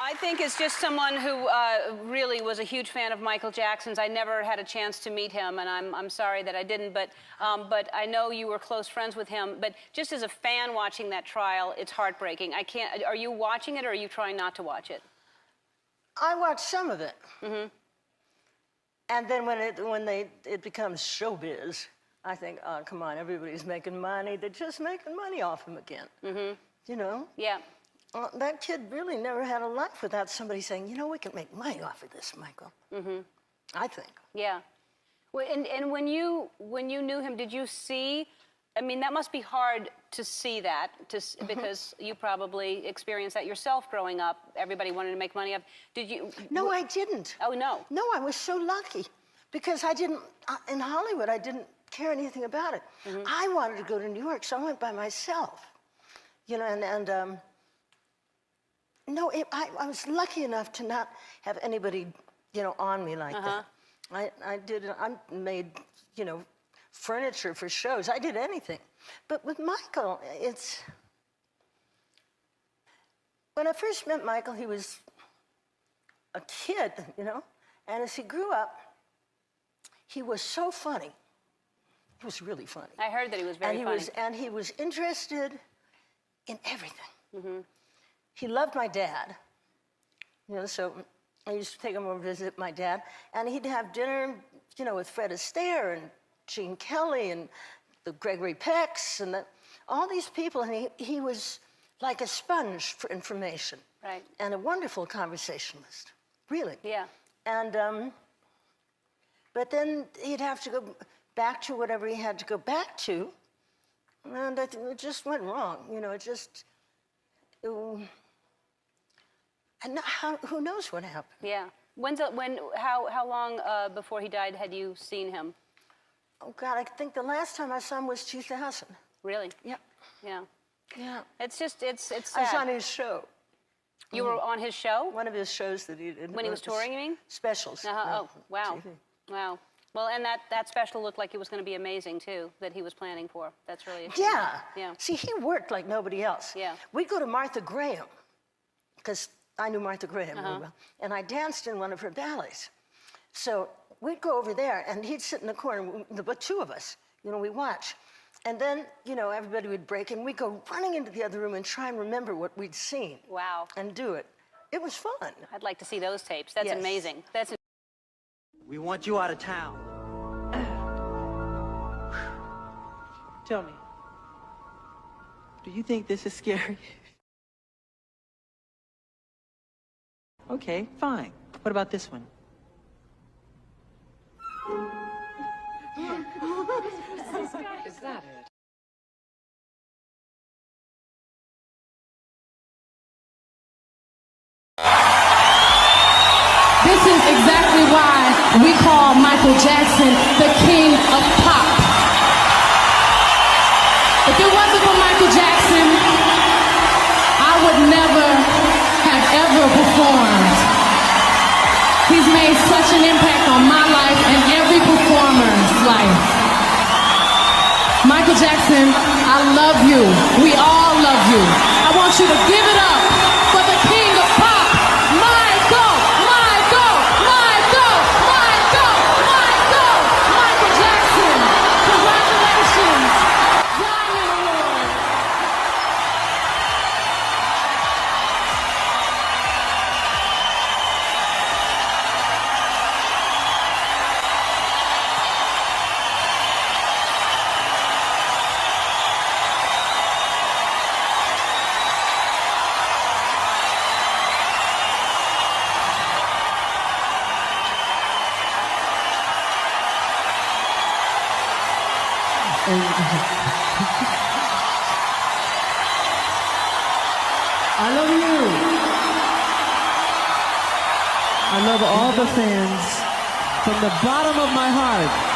I think is just someone who really was a huge fan of Michael Jackson's. I never had a chance to meet him, and I'm sorry that I didn't, but I know you were close friends with him. But just as a fan watching that trial, it's heartbreaking. I can't, are you watching it, or are you trying not to watch it? I watched some of it. Mm-hmm. And then when it becomes showbiz, I think, oh, come on, everybody's making money. They're just making money off him again. Mm-hmm. You know? Yeah. That kid really never had a life without somebody saying, you know, we can make money off of this, Michael. Mm-hmm. I think. Yeah. Well, and when you knew him, did you see, I mean, that must be hard to see that, because you probably experienced that yourself growing up. Everybody wanted to make money off. Did you? No, I didn't. Oh, no. No, I was so lucky because I didn't, in Hollywood, I didn't care anything about it. Mm-hmm. I wanted to go to New York, so I went by myself. You know, no, I was lucky enough to not have anybody, you know, on me like that. I made, you know, furniture for shows. I did anything. But with Michael, when I first met Michael, he was a kid, you know, and as he grew up, he was so funny. He was really funny. I heard that he was very funny. And he was interested in everything. Mm-hmm. He loved my dad, you know, so I used to take him over to visit my dad, and he'd have dinner, you know, with Fred Astaire and Gene Kelly and the Gregory Pecks and all these people, and he was like a sponge for information. Right. And a wonderful conversationalist, really. Yeah. And, but then he'd have to go back to whatever he had to go back to, and it just went wrong, you know, and who knows what happened? Yeah. How long before he died had you seen him? Oh, God, I think the last time I saw him was 2000. Really? Yeah. Yeah. Yeah. It's just, it's sad. I was on his show. You were on his show? One of his shows that he did. When he was touring, you mean? Specials. Oh, wow. TV. Wow. Well, and that special looked like it was going to be amazing, too, that he was planning for. That's really exciting. Yeah. Yeah. See, he worked like nobody else. Yeah. We'd go to Martha Graham, because I knew Martha Graham really well, and I danced in one of her ballets. So we'd go over there, and he'd sit in the corner, the two of us, you know, we watch. And then, you know, everybody would break, and we'd go running into the other room and try and remember what we'd seen. Wow. And do it. It was fun. I'd like to see those tapes. That's amazing. We want you out of town. Tell me, do you think this is scary? Okay, fine. What about this one? Is that it? This is exactly why we call Michael Jackson the king of pop. If it wasn't for Michael Jackson, I would never have ever performed. He's made such an impact on my life and every performer's life. Michael Jackson, I love you. We all love you. I want you to give it up for the king of pop, Michael, Michael, Michael, Michael, Michael, Michael Jackson. Congratulations. Diamond Award. I love you. I love all the fans from the bottom of my heart.